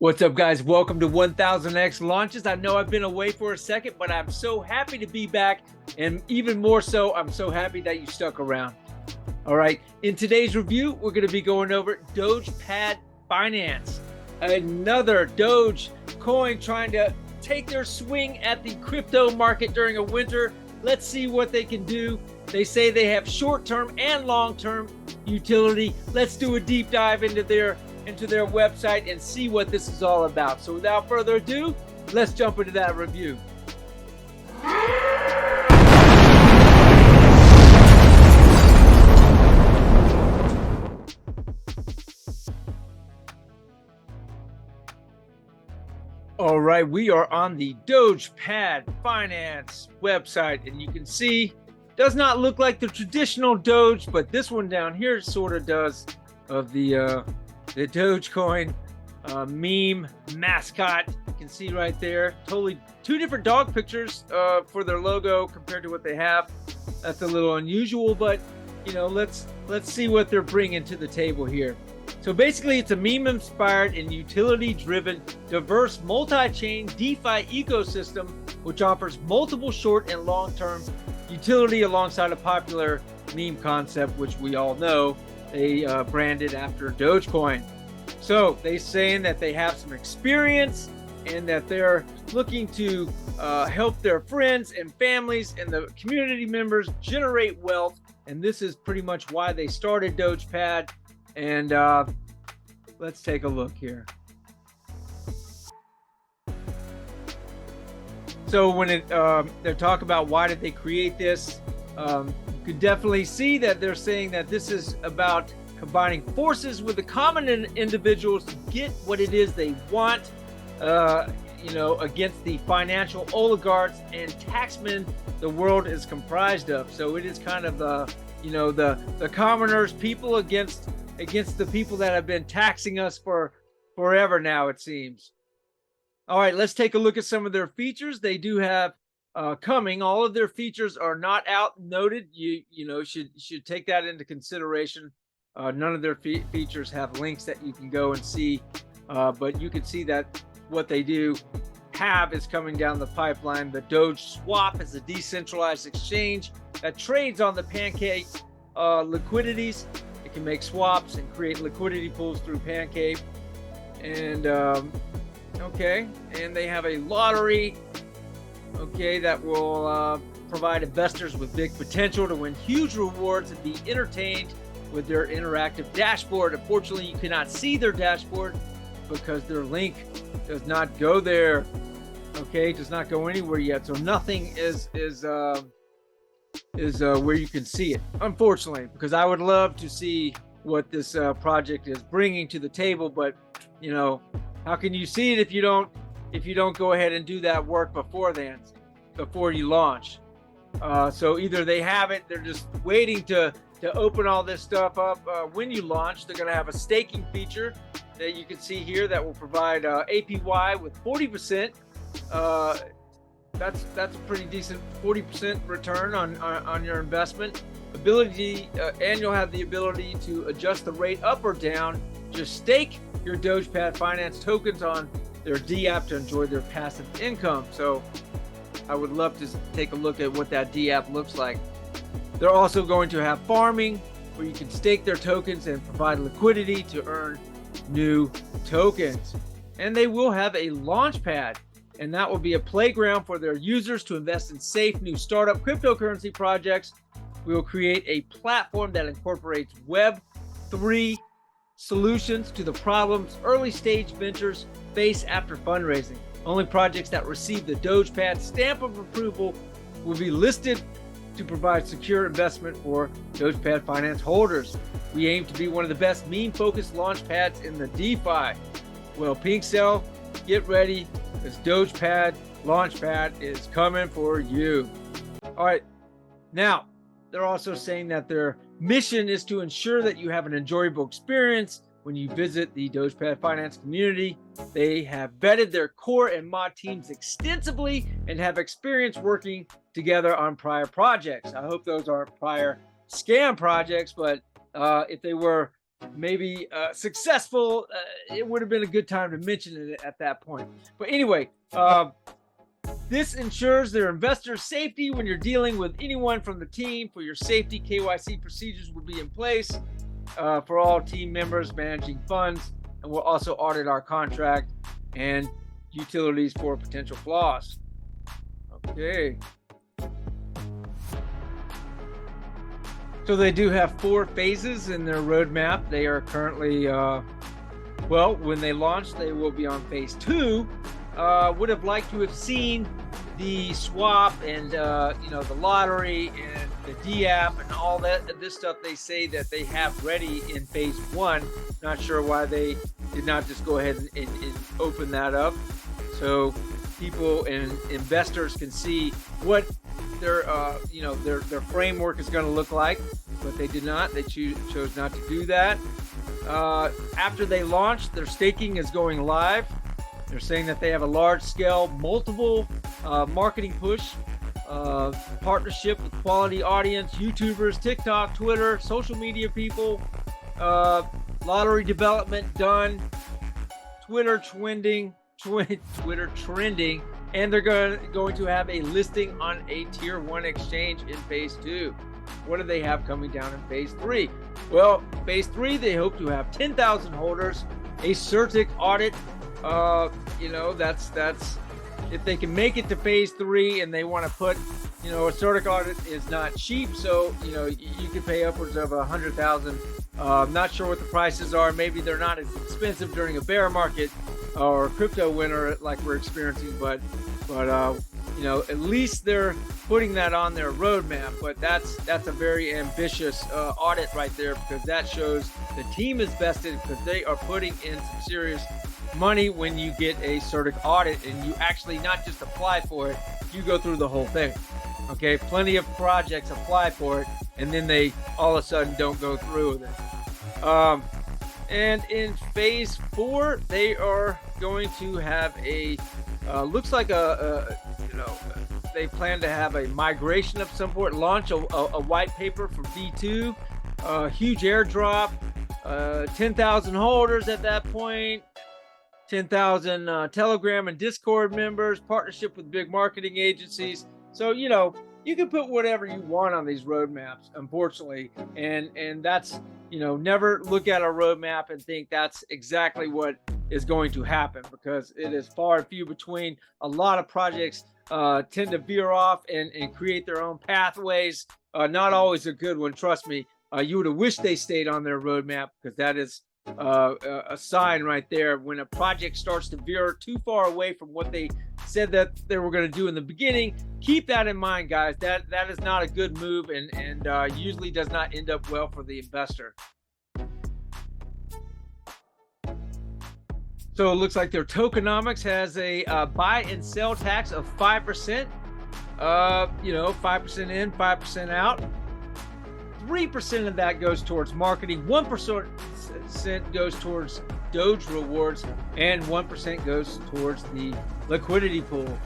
What's up, guys? Welcome to 1000X Launches. I know I've been away for a second, but I'm so happy to be back. And even more so, I'm so happy that you stuck around. All right, in today's review, we're going to be going over Dogepad Finance, another Dogecoin trying to take their swing at the crypto market during a winter. Let's see what they can do. They say they have short-term and long-term utility. Let's do a deep dive into their website and see what this is all about. So without further ado, let's jump into that review. All right, we are on the Dogepad Finance website, and you can see does not look like the traditional Doge, but this one down here sort of does, of the Dogecoin meme mascot. You can see right there, totally two different dog pictures for their logo compared to what they have. That's a little unusual, but you know, let's see what they're bringing to the table here. So basically, it's a meme-inspired and utility-driven, diverse, multi-chain DeFi ecosystem, which offers multiple short and long-term utility alongside a popular meme concept, which we all know they branded after Dogecoin. So they're saying that they have some experience and that they're looking to help their friends and families and the community members generate wealth. And this is pretty much why they started Dogepad. And let's take a look here. So when they're talking about why did they create this, you could definitely see that they're saying that this is about combining forces with the common individuals to get what it is they want, against the financial oligarchs and taxmen the world is comprised of. So it is kind of the commoners, people against the people that have been taxing us for forever now, it seems. All right, let's take a look at some of their features. They do have coming. All of their features are not out noted. You should take that into consideration. None of their features have links that you can go and see, but you can see that what they do have is coming down the pipeline. The Doge Swap is a decentralized exchange that trades on the Pancake liquidities. It can make swaps and create liquidity pools through Pancake. And and they have a lottery, that will provide investors with big potential to win huge rewards and be entertained with their interactive dashboard. Unfortunately, you cannot see their dashboard because their link does not go there. It does not go anywhere yet. So nothing is where you can see it, unfortunately, because I would love to see what this project is bringing to the table. But how can you see it if you don't go ahead and do that work before you launch? So either they have it, they're just waiting to open all this stuff up when you launch. They're going to have a staking feature that you can see here that will provide APY with 40%. That's a pretty decent 40% return on your investment. And you'll have the ability to adjust the rate up or down. Just stake your Dogepad Finance tokens on their D app to enjoy their passive income. So I would love to take a look at what that D app looks like. They're also going to have farming, where you can stake their tokens and provide liquidity to earn new tokens. And they will have a launch pad, and that will be a playground for their users to invest in safe new startup cryptocurrency projects. We will create a platform that incorporates Web3 solutions to the problems early stage ventures face after fundraising. Only projects that receive the Dogepad stamp of approval will be listed to provide secure investment for Dogepad Finance holders. We aim to be one of the best meme-focused launch pads in the DeFi. Well, Pink Cell, get ready, because Dogepad Launchpad is coming for you. All right, now they're also saying that their mission is to ensure that you have an enjoyable experience when you visit the Dogepad Finance community. They have vetted their core and mod teams extensively and have experience working together on prior projects. I hope those aren't prior scam projects, but if they were, maybe successful, it would have been a good time to mention it at that point. But anyway, this ensures their investors' safety when you're dealing with anyone from the team. For your safety, KYC procedures will be in place for all team members managing funds, and we'll also audit our contract and utilities for potential flaws. Okay. So they do have 4 phases in their roadmap. They are currently, well, when they launch, they will be on phase 2. Would have liked to have seen the swap and the lottery and the D-app and all this stuff they say that they have ready in phase 1. Not sure why they did not just go ahead and open that up so people and investors can see what their their framework is going to look like, but they did not. They chose not to do that. After they launched, their staking is going live. They're saying that they have a large-scale, multiple marketing push, partnership with quality audience, YouTubers, TikTok, Twitter, social media people, lottery development done, Twitter trending, and they're going to have a listing on a tier 1 exchange in phase 2. What do they have coming down in phase 3? Well, phase 3, they hope to have 10,000 holders, a CertiK audit. That's if they can make it to phase 3, and they want to put, a CertiK audit is not cheap, so you can pay upwards of 100,000. Not sure what the prices are. Maybe they're not as expensive during a bear market or crypto winter like we're experiencing, but at least they're putting that on their roadmap. But that's a very ambitious audit right there, because that shows the team is vested, because they are putting in some serious money when you get a CertiK audit, and you actually not just apply for it, you go through the whole thing. Okay, plenty of projects apply for it, and then they all of a sudden don't go through with it. And in phase 4, they are going to have looks like they plan to have a migration of some sort, launch a white paper for V2, huge airdrop, 10,000 holders at that point, 10,000 Telegram and Discord members, partnership with big marketing agencies. So, you can put whatever you want on these roadmaps, unfortunately. And that's, never look at a roadmap and think that's exactly what is going to happen, because it is far and few between. A lot of projects tend to veer off and create their own pathways. Not always a good one, trust me. You would have wished they stayed on their roadmap, because that is a sign right there. When a project starts to veer too far away from what they said that they were going to do in the beginning, keep that in mind, guys. That is not a good move, and usually does not end up well for the investor. So it looks like their tokenomics has a buy and sell tax of 5%. 5% in, 5% out. 3% of that goes towards marketing, 1% goes towards Doge rewards, and 1% goes towards the liquidity pool.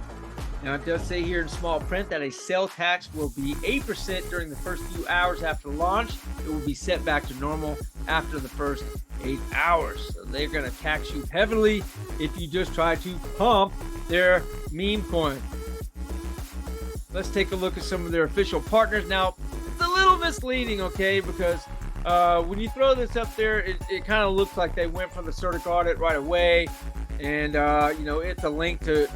Now, it does say here in small print that a sell tax will be 8% during the first few hours after launch. It will be set back to normal after the first 8 hours. So they're going to tax you heavily if you just try to pump their meme coin. Let's take a look at some of their official partners. Now, it's a little misleading, okay, because when you throw this up there, it kind of looks like they went for the CertiK audit right away. And, it's a link to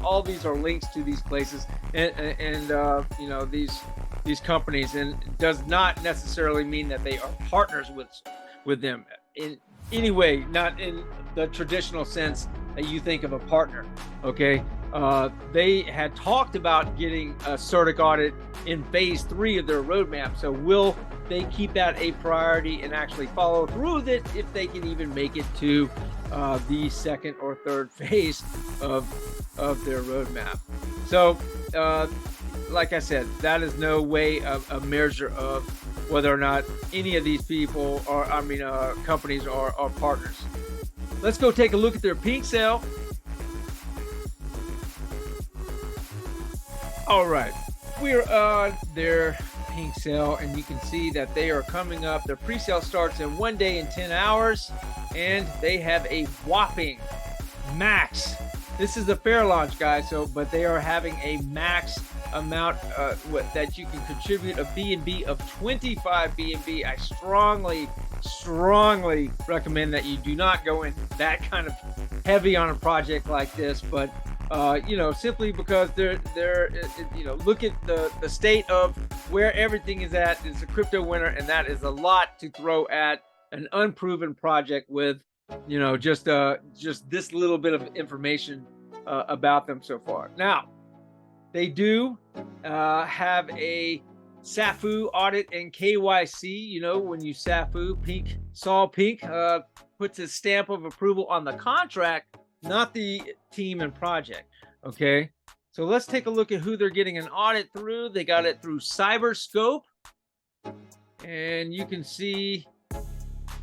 all these are links to these places and these companies, and it does not necessarily mean that they are partners with them in any way, not in the traditional sense that you think of a partner. Okay. They had talked about getting a CertiK audit in phase 3 of their roadmap. So will they keep that a priority and actually follow through with it if they can even make it to the second or third phase of their roadmap? So, like I said, that is no way a measure of whether or not any of these people companies are partners. Let's go take a look at their pink sale. All right, we're on their pink sale, and you can see that they are coming up. Their pre-sale starts in 1 day and 10 hours, and they have a whopping max. This is the fair launch, guys. But they are having a max amount that you can contribute a BNB of 25 BNB. I strongly recommend that you do not go in that kind of heavy on a project like this, but simply because they're look at the state of where everything is at. It's a crypto winter, and that is a lot to throw at an unproven project with just this little bit of information about them so far. Now, they do have a SAFU audit and KYC. When you SAFU, Saul Pink puts his stamp of approval on the contract, not the team and project. Okay, so let's take a look at who they're getting an audit through. They got it through Cyberscope, and you can see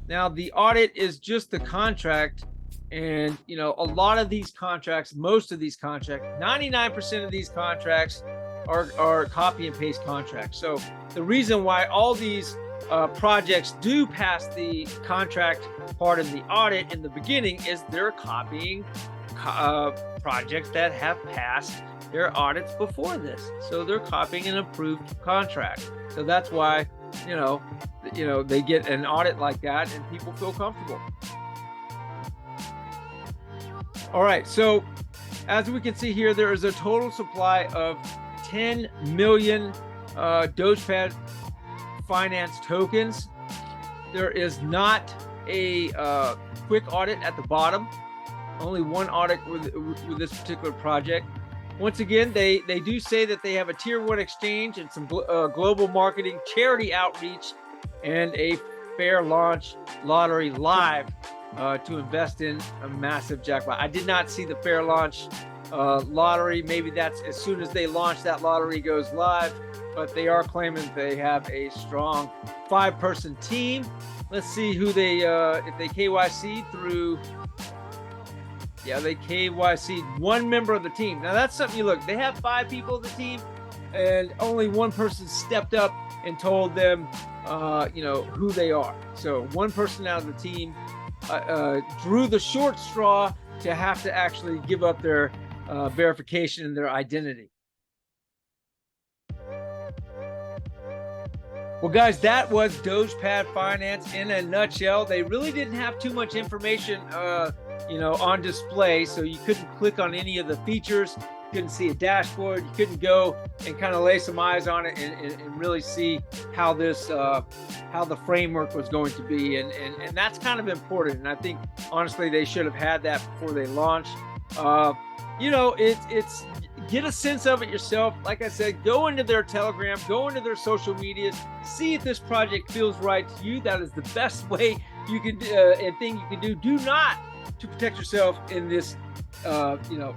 now the audit is just the contract. And a lot of these contracts, most of these contracts, 99% of these contracts are copy and paste contracts. So the reason why all these projects do pass the contract part of the audit in the beginning is they're copying projects that have passed their audits before this. So they're copying an approved contract. So that's why they get an audit like that, and people feel comfortable. All right, so as we can see here, there is a total supply of 10 million Dogepad finance tokens. There is not a quick audit at the bottom. Only one audit with this particular project. Once again, they do say that they have a tier 1 exchange and some global marketing, charity outreach, and a fair launch lottery live to invest in a massive jackpot. I did not see the fair launch lottery. Maybe that's as soon as they launch, that lottery goes live, but they are claiming they have a strong 5-person team. Let's see who they if they KYC through. Yeah, they KYC'd one member of the team. Now that's something you look. They have 5 people of the team, and only one person stepped up and told them who they are. So one person out of the team drew the short straw to have to actually give up their verification and their identity. Well, guys, that was Dogepad Finance in a nutshell. They really didn't have too much information, on display, so you couldn't click on any of the features. You couldn't see a dashboard. You couldn't go and kind of lay some eyes on it and really see how this, how the framework was going to be, and that's kind of important. And I think honestly they should have had that before they launched. It's get a sense of it yourself. Like I said, go into their Telegram, go into their social medias, see if this project feels right to you. That is the best way you can and thing you can do. Do not to protect yourself in this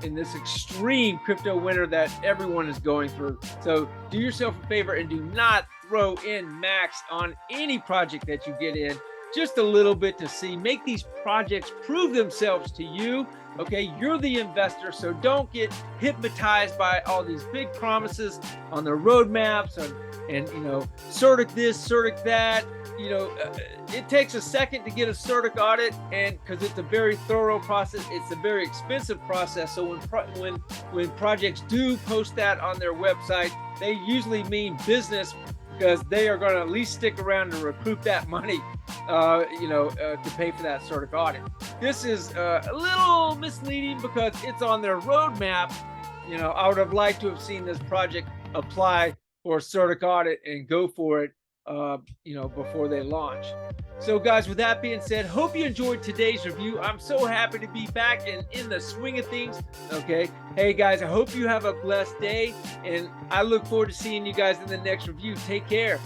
in this extreme crypto winter that everyone is going through. So do yourself a favor and do not throw in max on any project that you get in. Just a little bit to see. Make these projects prove themselves to you. Okay, you're the investor, so don't get hypnotized by all these big promises on their roadmaps and CertiK this, CertiK that. It takes a second to get a CertiK audit, and because it's a very thorough process, it's a very expensive process. So when projects do post that on their website, they usually mean business, because they are going to at least stick around and recoup that money, to pay for that CertiK audit. This is a little misleading because it's on their roadmap. I would have liked to have seen this project apply for a CertiK audit and go for it, before they launch. So guys, with that being said, hope you enjoyed today's review. I'm so happy to be back and in the swing of things. Okay. Hey guys, I hope you have a blessed day, and I look forward to seeing you guys in the next review. Take care.